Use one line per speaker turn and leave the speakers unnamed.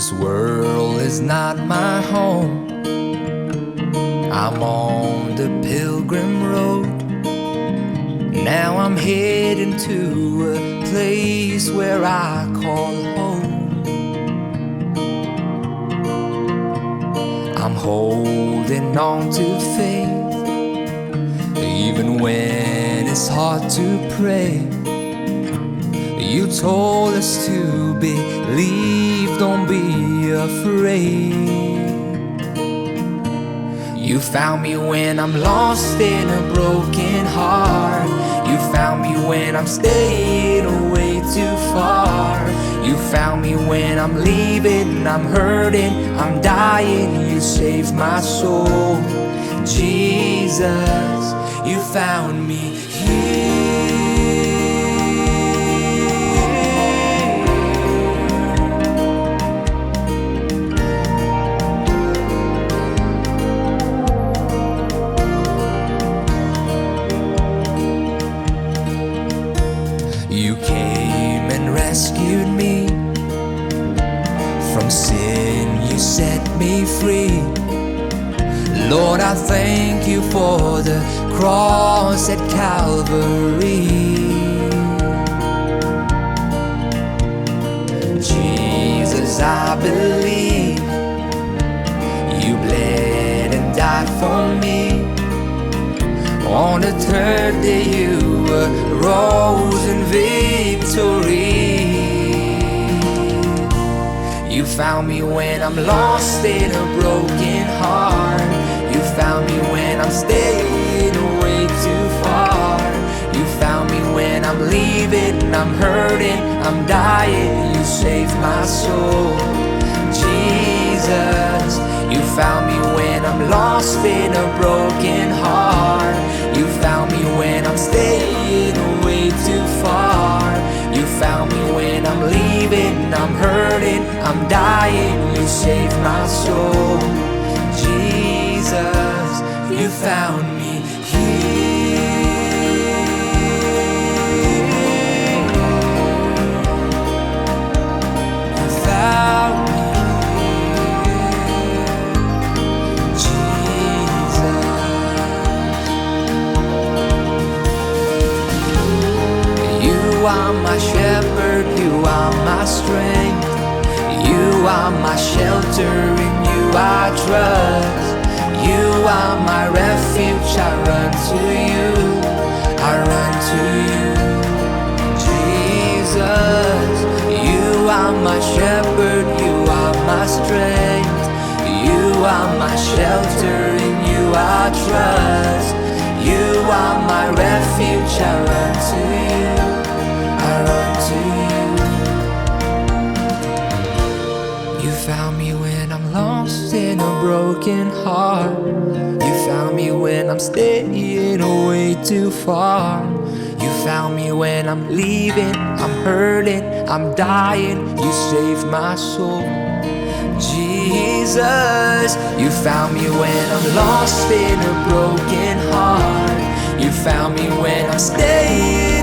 This world is not my home. I'm on the pilgrim road. Now I'm heading to a place where I call home. I'm holding on to faith, even when it's hard to pray. You told us to believe, don't be afraid. You found me when I'm lost in a broken heart. You found me when I'm staying away too far. You found me when I'm leaving, I'm hurting, I'm dying. You saved my soul. Jesus, you found me here. You came and rescued me from sin, you set me free. Lord, I thank you for the cross at Calvary. Jesus, I believe you bled and died for me. On the third day you arose in victory. You found me when I'm lost in a broken heart. You found me when I'm staying away too far. You found me when I'm leaving, I'm hurting, I'm dying. You saved my soul. Jesus, you found me when I'm lost in a broken heart. You found me when I'm staying away too far. You found me when I'm leaving, I'm hurting, I'm dying. You saved my soul. Jesus, you found me here. You found me. You are my shepherd, you are my strength. You are my shelter, in you I trust. You are my refuge, I run to you, I run to you. Jesus, you are my shepherd, you are my strength. You are my shelter, in you I trust. You are my refuge, I run to you, I run to you. You found me when I'm lost in a broken heart. You found me when I'm staying away too far. You found me when I'm leaving, I'm hurting, I'm dying. You saved my soul. Jesus, you found me when I'm lost in a broken heart. You found me when I'm staying